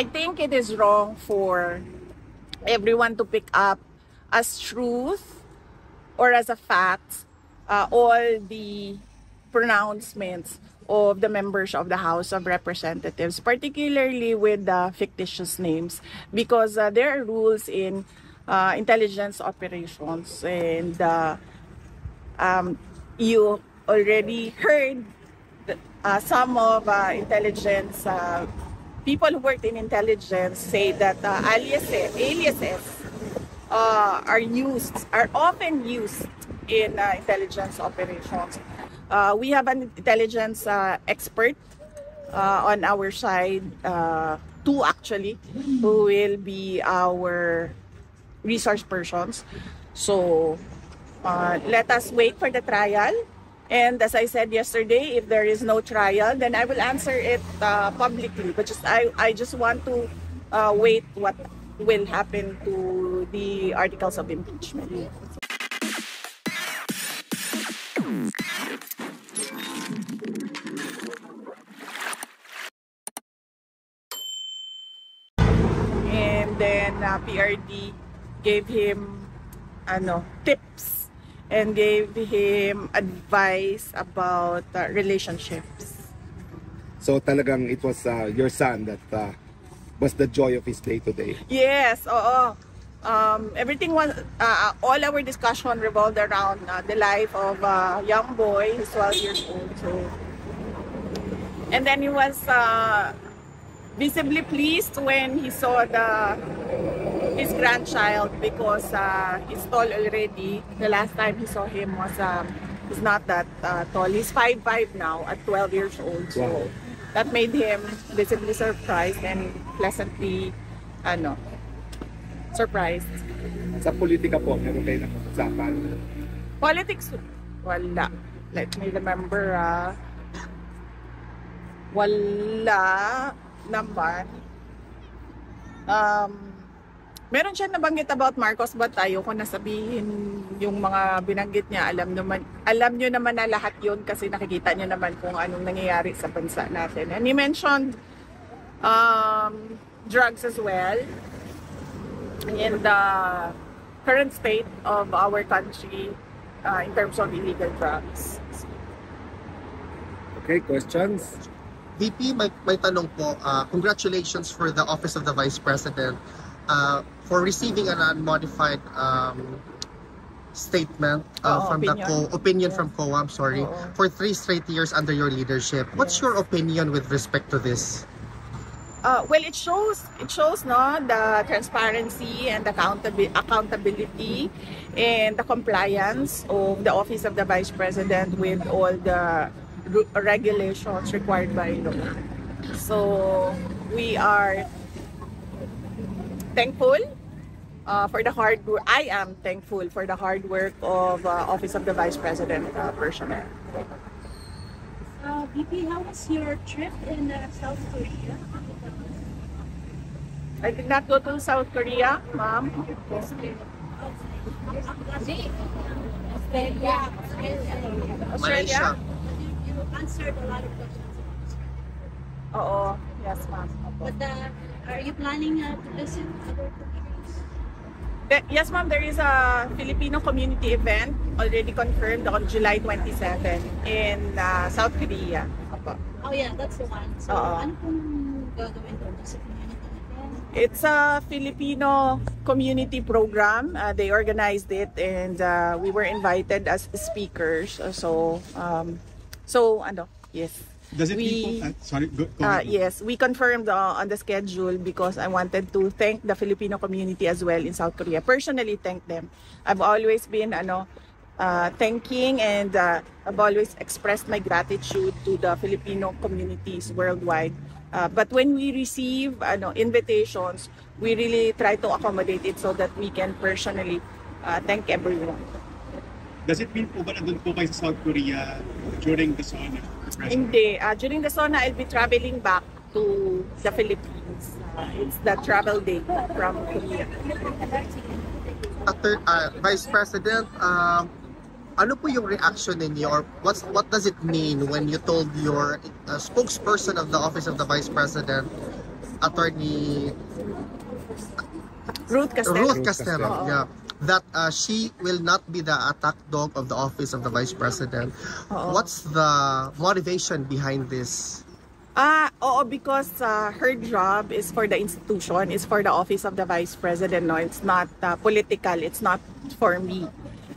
I think it is wrong for everyone to pick up as truth or as a fact all the pronouncements of the members of the House of Representatives, particularly with fictitious names, because there are rules in intelligence operations, and you already heard some of intelligence people who worked in intelligence say that aliases are often used in intelligence operations. We have an intelligence expert on our side, two actually, who will be our resource persons. So let us wait for the trial. And as I said yesterday, if there is no trial, then I will answer it publicly. But I just want to wait what will happen to the articles of impeachment. And then PRD gave him tips and gave him advice about relationships. So talagang it was your son that was the joy of his day today? Yes, oo. Everything was, all our discussion revolved around the life of a young boy, he's 12 years old. So, and then he was visibly pleased when he saw his grandchild, because he's tall already. The last time he saw him was he's not that tall. He's 5'5" now at 12 years old. So wow. That made him visibly surprised and pleasantly surprised. Sa politika po, meron kayo nakapagsapan? Politics, wala. Let me remember. Wala naman. Meron siya nabanggit about Marcos, but ayoko na sabihin yung mga binanggit niya. Alam nyo naman na lahat yun, kasi nakikita nyo naman kung anong nangyayari sa bansa natin. And he mentioned drugs as well, and the current state of our country in terms of illegal drugs. Okay, questions? VP, may tanong po. Congratulations for the Office of the Vice President for receiving an unmodified statement from opinion from COA, for 3 straight years under your leadership. What's your opinion with respect to this? Well, it shows the transparency and accountability and the compliance of the Office of the Vice President with all the regulations required by law. So we are thankful for the hard work. I am thankful for the hard work of Office of the Vice President personnel. VP, how was your trip in South Korea? I did not go to South Korea, ma'am. Australia. You answered a lot of questions. Oo, yes, ma'am. But are you planning to visit other countries? Yes, ma'am. There is a Filipino community event already confirmed on July 27 in South Korea. Oh yeah, that's the one. So, ano pong gagawin doon sa community event? It's a Filipino community program. They organized it, and we were invited as speakers. Yes. Does it yes, we confirmed on the schedule because I wanted to thank the Filipino community as well in South Korea. Personally, thank them. I've always been thanking, and I've always expressed my gratitude to the Filipino communities worldwide. But when we receive invitations, we really try to accommodate it so that we can personally thank everyone. Does it mean po ba nandun po kayo sa South Korea during the SONA? Hindi. During the SONA, I'll be traveling back to the Philippines. It's the travel day from Korea. Vice President, ano po yung reaction ninyo, or what does it mean when you told your spokesperson of the Office of the Vice President Attorney Ruth Castelo. Ruth Castelo, yeah, that she will not be the attack dog of the office of the Vice President. What's the motivation behind this? Oo, because her job is for the institution, is for the office of the Vice President. No, it's not political, it's not for me.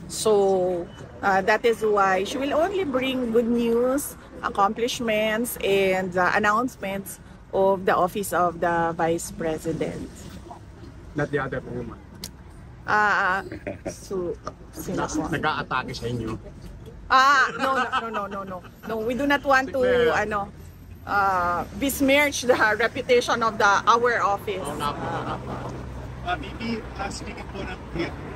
So that is why she will only bring good news, accomplishments, and announcements of the office of the Vice President. Not the other woman. So, sino po? Nag-a-atake sa inyo. No, we do not want to besmirch the reputation of our office. Bibi, speaking po ng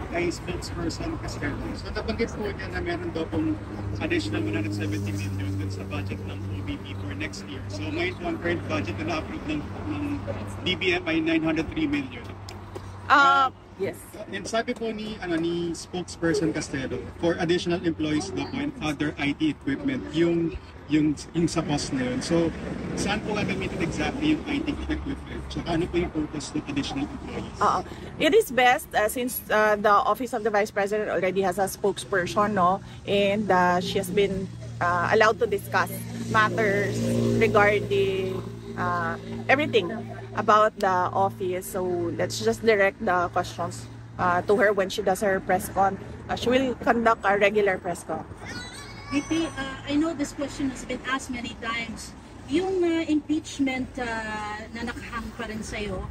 kay spokesperson Castelo. So nabanggit po niya na meron daw pong additional 170 million dun sa budget ng OBP for next year. So ngayon po ang current budget na na-approve ng DBM ay 903 million. Yes. And sabi po ni spokesperson Castelo, for additional employees daw po and other IT equipment, yung sa cost na yun. So, saan po gagamitin exactly yung IT equipment? So, ano po yung purpose ng additional employees? It is best since the Office of the Vice President already has a spokesperson, no? And she has been allowed to discuss matters regarding everything about the office. So, let's just direct the questions to her when she does her press con. She will conduct a regular press con. VP, I know this question has been asked many times. Yung impeachment na nakahang pa rin sa'yo,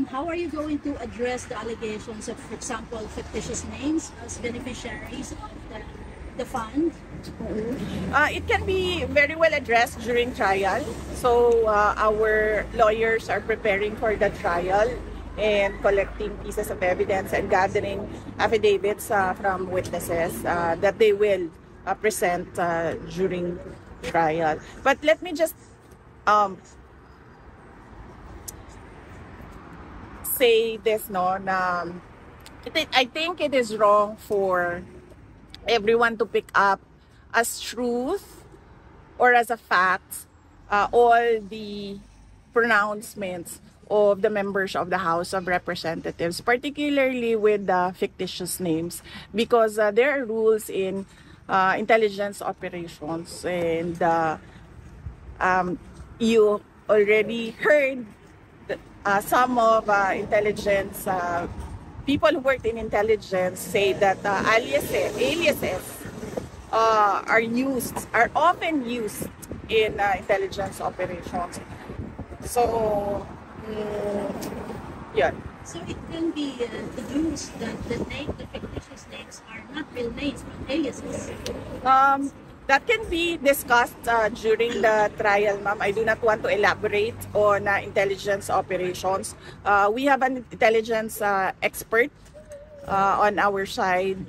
how are you going to address the allegations of, for example, fictitious names as beneficiaries of the fund? It can be very well addressed during trial. So our lawyers are preparing for the trial and collecting pieces of evidence and gathering affidavits from witnesses that they will present during trial. But let me just say this, no, na I think it is wrong for everyone to pick up as truth or as a fact all the pronouncements of the members of the House of Representatives, particularly with the fictitious names, because there are rules in intelligence operations, and you already heard some of intelligence people who worked in intelligence say that aliases are often used in intelligence operations. So, yeah. So it can be deduced that the fictitious names are not real names but aliases. That can be discussed during the trial, ma'am. I do not want to elaborate on intelligence operations. We have an intelligence expert on our side,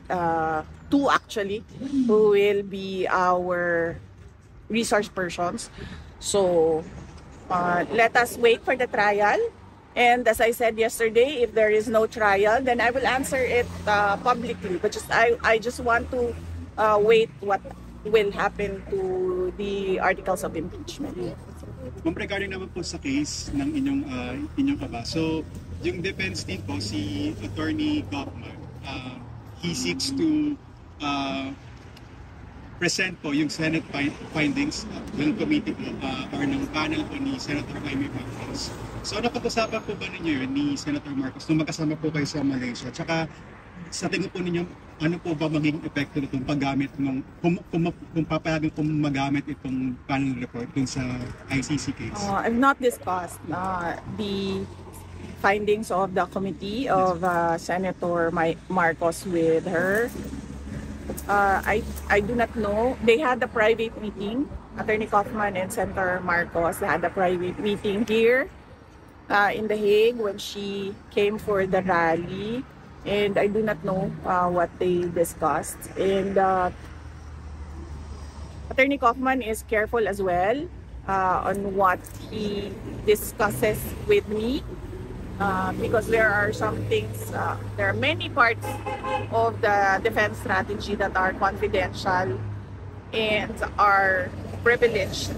two actually, who will be our resource persons. So let us wait for the trial. And as I said yesterday, if there is no trial, then I will answer it publicly. But I just want to wait what will happen to the articles of impeachment. Ma'am, regarding naman po sa case ng inyong aba, so yung defense team po, si Attorney Kaufman, he seeks to present po yung Senate findings ng committee po, or ng panel po ni Senator Jaime Marcos. So napag-usapan po ba ninyo yun ni Senator Marcos nung magkasama po kayo sa Malaysia? Tsaka sa tingin po ninyo, ano po ba maging epekto nitong paggamit ng, kung papayagan kung magamit itong panel report dun sa ICC case? I've not discussed the findings of the committee of Senator Marcos with her. I do not know. They had a private meeting. Attorney Kaufman and Senator Marcos had a private meeting here in The Hague when she came for the rally. And I do not know what they discussed. And Attorney Kaufman is careful as well on what he discusses with me, because there are some things, there are many parts of the defense strategy that are confidential and are privileged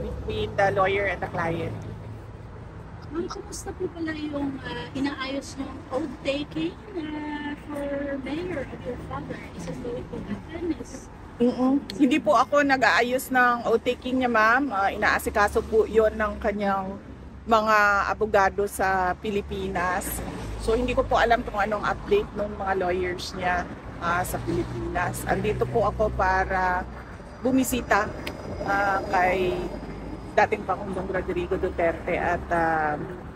between the lawyer and the client. Ma'am, kumusta po pala yung inaayos ng oath taking for mayor of your father? Is it going to happen? Hindi po ako nag-aayos ng oath-taking niya, ma'am. Inaasikaso po yon ng kanyang mga abogado sa Pilipinas. So hindi ko po alam kung anong update ng mga lawyers niya sa Pilipinas. Andito po ako para bumisita kay dating Pangulong Rodrigo Duterte at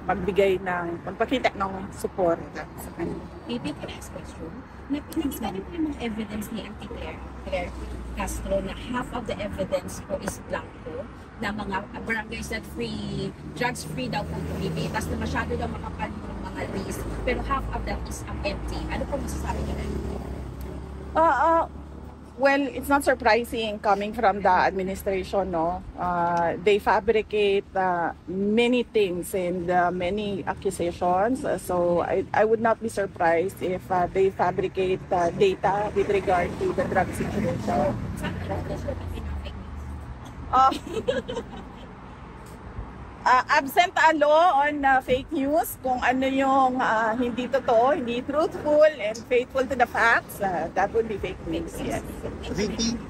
magpakita ng suporta sa kanya. Maybe the next question. Nakikita niyo po yung mga evidence ni Auntie Claire Castro na half of the evidence po is blanco, na mga barangays that free, drugs-free daw po tumibig, tapos na masyado daw makapal yung mga list, pero half of that is empty. Ano po masasabi niyo na? Well, it's not surprising coming from the administration, no? They fabricate many things and many accusations. So I would not be surprised if they fabricate data with regard to the drug situation. Absent a law on fake news, kung ano yung hindi totoo, hindi truthful, and faithful to the facts, that would be fake news, yes. VP,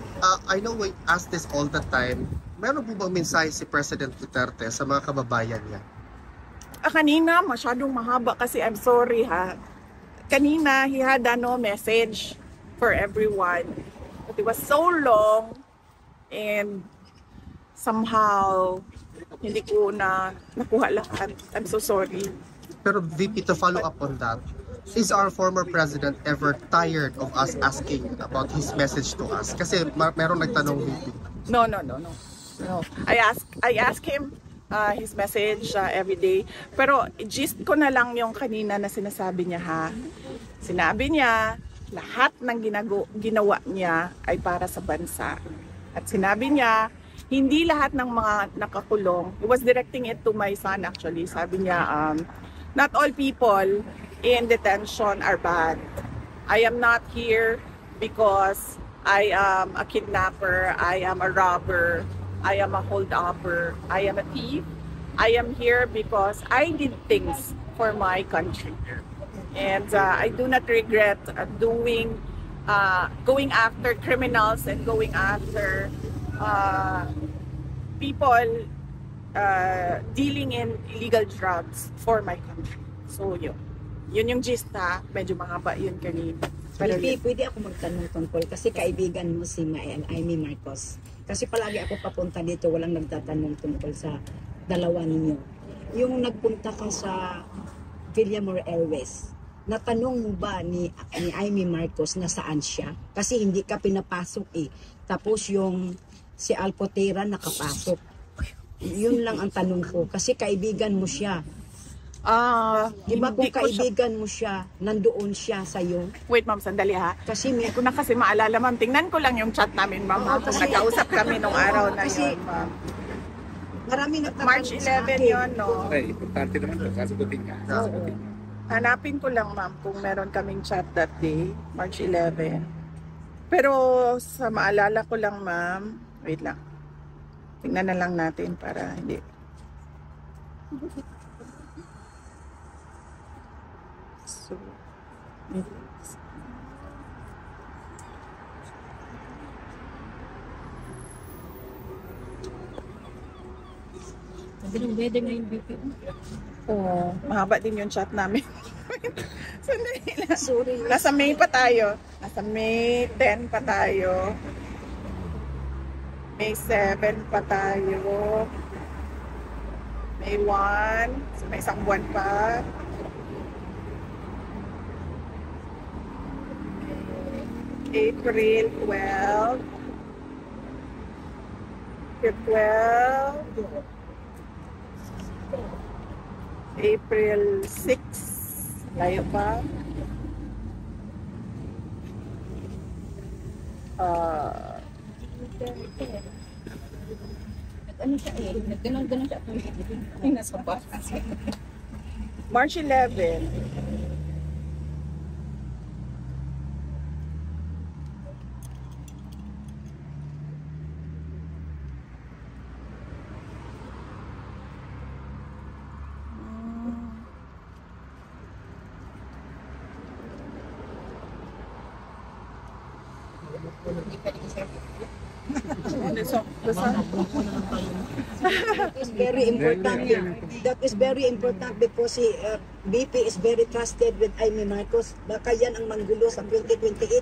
I know we ask this all the time. Meron po bang mensahe si President Duterte sa mga kababayan niya? Kanina, masyadong mahaba kasi I'm sorry ha. Kanina, he had no message for everyone. But it was so long and somehow hindi ko na nakuha lahat. I'm so sorry. Pero VP, to follow up on that, is our former president ever tired of us asking about his message to us? Kasi meron nagtanong, VP. No. I ask him his message every day. Pero gist ko na lang yung kanina na sinasabi niya ha. Sinabi niya, lahat ng ginawa niya ay para sa bansa. At sinabi niya, hindi lahat ng mga nakakulong, he was directing it to my son actually, sabi niya, not all people in detention are bad. I am not here because I am a kidnapper, I am a robber, I am a holdupper, I am a thief. I am here because I did things for my country. And I do not regret going after criminals and going after people dealing in illegal drugs for my country. So yun yung gist ha, medyo mahaba yun kanina. Pero pwede ako magtanong tungkol kasi kaibigan mo si Amy Marcos. Kasi palagi ako papunta dito, walang nagtatanong tungkol sa dalawa ninyo. Yung nagpunta ka sa Villamor Airways, natanong mo ba ni Amy Marcos na saan siya? Kasi hindi ka pinapasok eh. Tapos yung si Alpotera nakapasok. Yun lang ang tanong ko. Kasi kaibigan mo siya. Diba kung kaibigan mo siya, nandoon siya sa'yo? Wait ma'am, sandali ha. Kasi Hindi ko na kasi maalala ma'am. Tingnan ko lang yung chat namin ma'am. Oo, Kung kasi- nagkausap kami nung araw na Kasi- yun ma'am. marami nagtatanong March sa 11 akin. yun, no? Okay, importante naman ito. Sasagutin niya. Sasagutin niya. Hanapin ko lang ma'am kung meron kaming chat that day, March 11. Pero sa maalala ko lang ma'am, wait lang. Tingnan na lang natin para hindi. So, Sabi ng weather ngayon, VP. oh, mahaba din yung chat namin. Sandali lang. Sorry. Nasa May pa tayo. Nasa May 10 pa tayo. May 7 pa tayo. May 1. So may isang buwan pa. April 12. April 6. Layo pa. Ano siya eh? Nagganon-ganon siya. Yung nasa batas. March 11. That is very important. That is very important because si BP is very trusted with Amy Marcos. Baka yan ang manggulo sa 2028.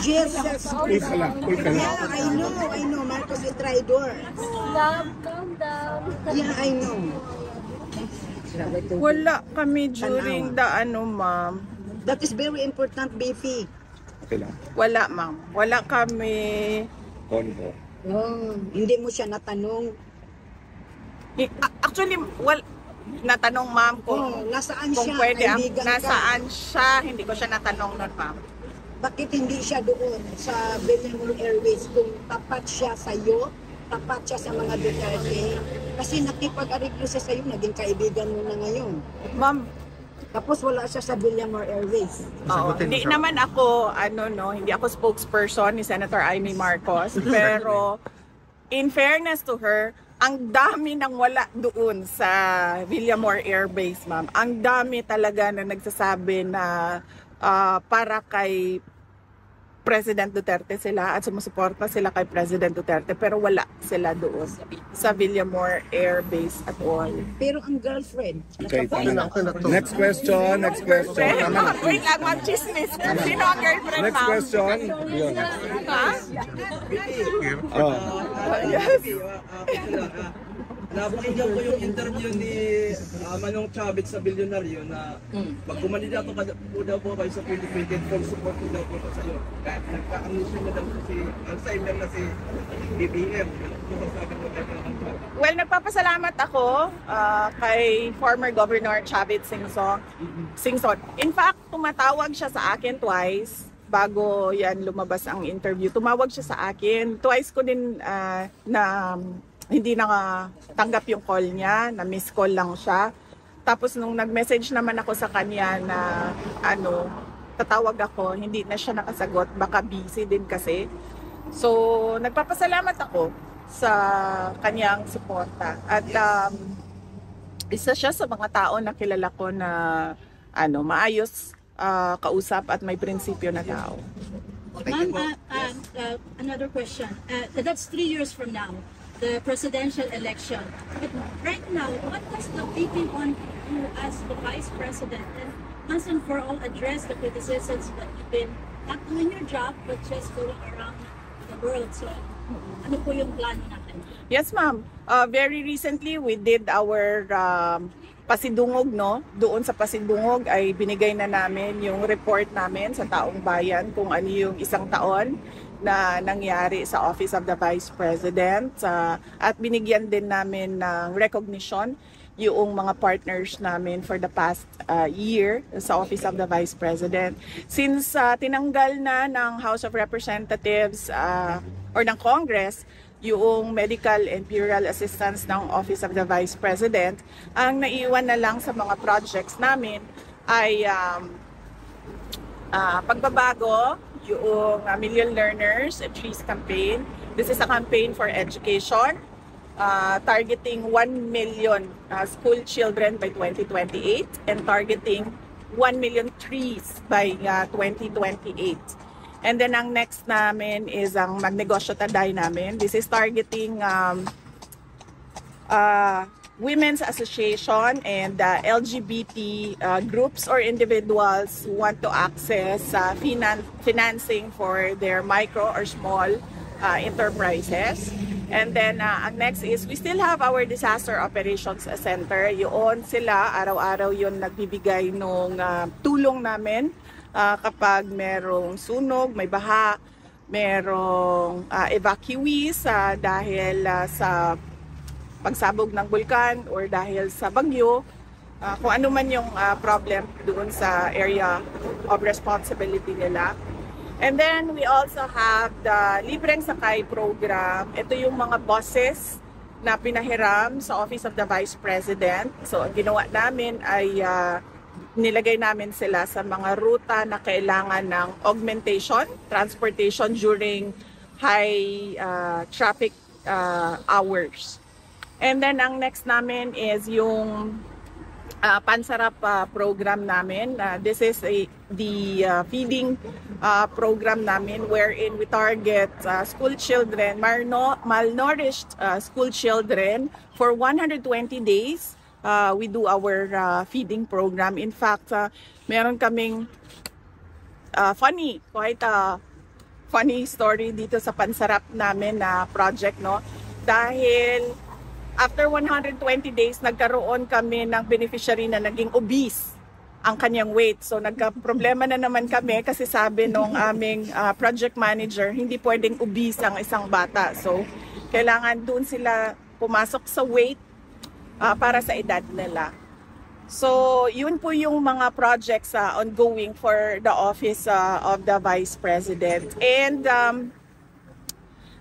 Jesus. Cool ka lang, cool ka lang. Yeah, I know. Marcos is traitor. Love, calm down. Yeah, I know. Wala kami during the ma'am. That is very important, BP. Okay lang. Wala, ma'am. Wala kami. Convo. Oh, hindi mo siya natanong. Actually, natanong ma'am kung, Oh, nasaan kung siya? pwede, Kaibigan ka. nasaan siya. Hindi ko siya natanong nun, ma'am. Bakit hindi siya doon sa Villamor Airways kung tapat siya sa iyo, tapat siya sa mga Duterte? Kasi nakipag-ariglo siya sa iyo, naging kaibigan mo na ngayon. Ma'am, Tapos wala siya sa Villamor Airways. oo, hindi naman ako, hindi ako spokesperson ni Senator Amy Marcos, pero in fairness to her, ang dami nang wala doon sa Villamor Air Base, ma'am. Ang dami talaga na nagsasabi na para kay President Duterte sila at sumusuporta sila kay President Duterte, pero wala sila doon sa Villamor Air Base at all. Pero ang girlfriend, Okay, tama na. Okay na to. Next question. Tama na. Wait lang, ma'am, chismis. Sino ang girlfriend, Next ma'am? question. Yun. Ha? Oh. Yes. Napakinggan ko yung interview ni Manong Chavez sa Bilyonaryo na pag kumandidato ka po daw po kayo sa 2020, full support po daw po sa iyo. Kahit nagka-anunsyo na daw po si Alzheimer na si BBM. Well, nagpapasalamat ako kay former Governor Chavez Singson. In fact, tumatawag siya sa akin twice bago yan lumabas ang interview. Tumawag siya sa akin. Twice ko din na hindi nakatanggap yung call niya, na miss call lang siya. Tapos nung nag-message naman ako sa kanya na tatawag ako, hindi na siya nakasagot, baka busy din kasi. So, nagpapasalamat ako sa kanyang suporta. At isa siya sa mga tao na kilala ko na maayos kausap at may prinsipyo na tao. Ma'am, another question. That's 3 years from now, the presidential election. But right now, what does the VP want to do as the Vice President and once and for all address the criticisms that you've been not doing your job but just going around the world? So, ano po yung plano natin? Yes, ma'am. Very recently, we did our pasidungog, no? Doon sa pasidungog ay binigay na namin yung report namin sa taong bayan kung ano yung isang taon na nangyari sa Office of the Vice President. At binigyan din namin ng recognition yung mga partners namin for the past year sa Office of the Vice President. Since tinanggal na ng House of Representatives or ng Congress yung medical and burial assistance ng Office of the Vice President, ang naiwan na lang sa mga projects namin ay pagbabago yung Million Learners and Trees campaign. This is a campaign for education, targeting 1 million school children by 2028 and targeting 1 million trees by 2028. And then ang next namin is ang Magnegosyo Taday namin. This is targeting women's association and LGBT groups or individuals who want to access financing for their micro or small enterprises. And then ang next is we still have our disaster operations center. Yun sila, araw-araw yun nagbibigay ng tulong namin kapag merong sunog, may baha, merong evacuees dahil sa pagsabog ng bulkan or dahil sa bagyo, kung ano man yung problem doon sa area of responsibility nila. And then we also have the Libreng Sakay program. Ito yung mga buses na pinahiram sa Office of the Vice President. So ang ginawa namin ay nilagay namin sila sa mga ruta na kailangan ng augmentation, transportation during high traffic hours. And then ang next namin is yung Pansarap program namin. This is the feeding program namin wherein we target school children, malnourished school children for 120 days. We do our feeding program. In fact, meron kaming funny story dito sa Pansarap namin na project, no? Dahil after 120 days, nagkaroon kami ng beneficiary na naging obese ang kanyang weight. So nagka-problema na naman kami kasi sabi nung aming project manager, hindi pwedeng obese ang isang bata. So kailangan doon sila pumasok sa weight para sa edad nila. So yun po yung mga projects ongoing for the Office of the Vice President. And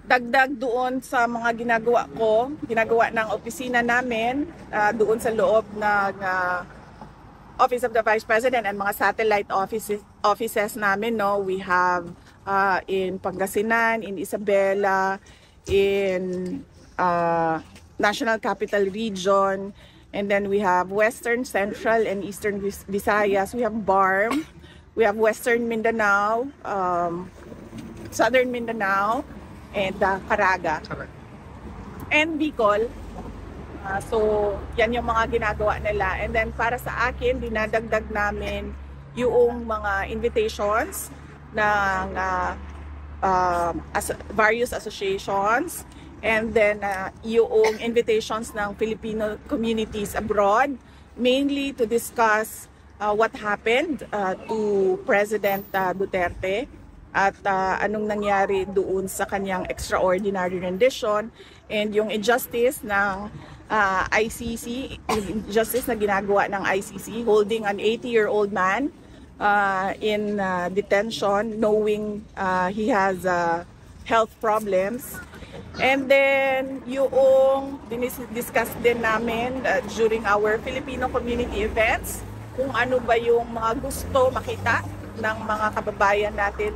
dagdag doon sa mga ginagawa ng opisina namin doon sa loob ng Office of the Vice President and mga satellite offices namin, no? We have in Pangasinan, in Isabela, in National Capital Region, and then we have Western, Central, and Eastern Visayas. We have BARM, we have Western Mindanao, Southern Mindanao, and Caraga and Bicol. So yan yung mga ginagawa nila. And then para sa akin, dinadagdag namin yung mga invitations ng various associations, and then yung invitations ng Filipino communities abroad, mainly to discuss what happened to President Duterte at anong nangyari doon sa kanyang extraordinary rendition, and yung injustice ng ICC, injustice na ginagawa ng ICC, holding an 80-year-old man in detention knowing he has health problems. And then yung discuss din namin during our Filipino community events, kung ano ba yung mga gusto makita ng mga kababayan natin,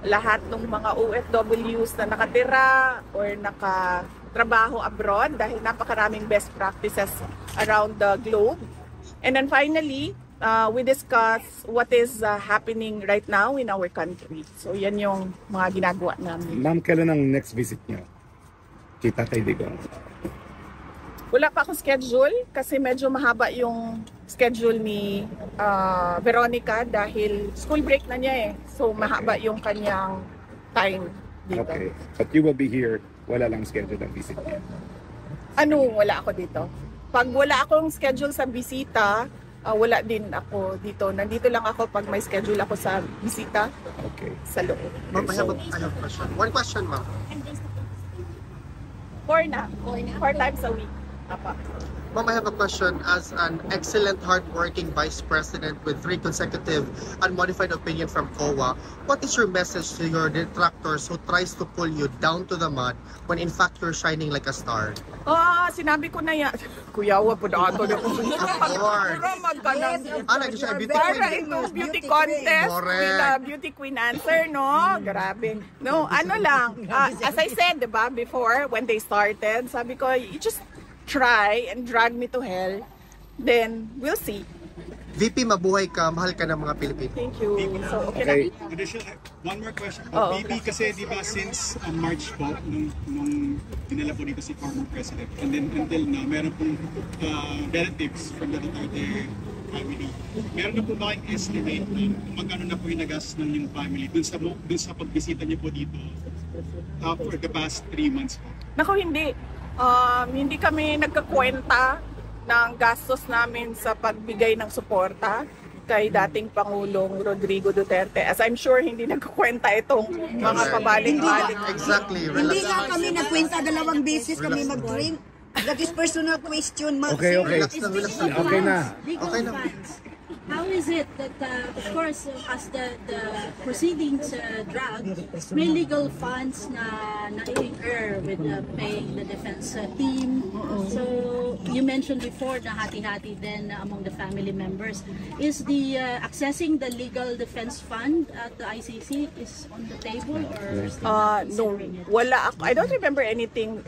lahat ng mga OFWs na nakatira or nakatrabaho abroad, dahil napakaraming best practices around the globe. And then finally, we discuss what is happening right now in our country. So yan yung mga ginagawa namin. Ma'am, kailan ang next visit niyo? Kita kay Digong. Wala pa akong schedule kasi medyo mahaba yung schedule ni Veronica dahil school break na niya eh. So mahaba yung kanyang time dito. Okay. But you will be here, wala lang schedule ang visit niya? Wala ako dito. Pag wala akong schedule sa bisita, wala din ako dito. Nandito lang ako pag may schedule ako sa bisita. Okay. Sa loob. Ma'am, I have a question. One question, ma'am. 4 times a week. Apa. Ma'am, I have a question. As an excellent, hardworking Vice President with 3 consecutive unmodified opinion from COA, what is your message to your detractors who tries to pull you down to the mud when in fact you're shining like a star? Sinabi ko na yan. Kuyawa po na ato na Of course. beauty contest with the beauty queen answer, no? Grabe. No, as I said, diba, before, when they started, sabi ko, you just try and drag me to hell, then we'll see. VP, mabuhay ka, mahal ka ng mga Pilipino. Thank you. So, Okay. One more question po. VP, kasi di ba since March po, nung dinala po dito si former President, and then until now, meron pong relatives from the Duterte family. Meron na po ba kayong estimate kung magkano na po yung nagastos ng yung family dun sa pagbisita niyo po dito for the past 3 months po? Naku, hindi. Hindi kami nagkakwenta ng gastos namin sa pagbigay ng suporta kay dating Pangulong Rodrigo Duterte. As I'm sure hindi nagkakwenta itong mga pabalik-balik. Exactly. Hindi nga kami nagkwenta, 2 beses kami mag-drink. That is personal question. Okay. Okay na. Okay na. How is it that, of course, as the proceedings drag, may legal funds na na-incur with paying the defense team? So, you mentioned before na hati-hati then among the family members. Is the accessing the legal defense fund at the ICC is on the table or No, wala ako. I don't remember anything.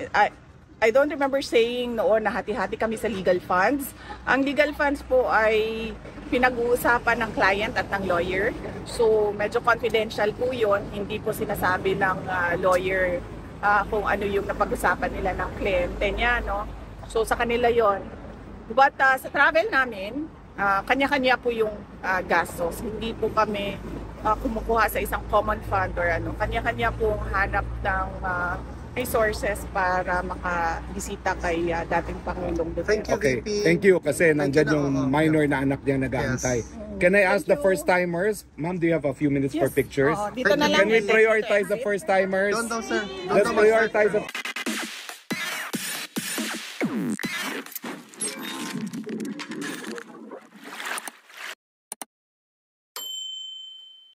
I don't remember saying noon na hati-hati kami sa legal funds. Ang legal funds po ay pinag-uusapan ng client at ng lawyer. So medyo confidential po yun. Hindi po sinasabi ng lawyer kung ano yung napag-usapan nila ng kliyente niya. No? So sa kanila yon. But sa travel namin, kanya-kanya po yung gastos. Hindi po kami kumukuha sa isang common fund or ano. Kanya-kanya po hanap ng resources para makabisita kay dating Pangulong Duterte. Thank you, Okay, VP. thank you kasi nandyan you na, yung minor na anak niya nag-aantay. Can I ask the first-timers? Ma'am, do you have a few minutes for pictures? Dito na lang. Can we prioritize the first-timers? Doon daw, sir. Doon Let's daw, mag-start, prioritize sir. the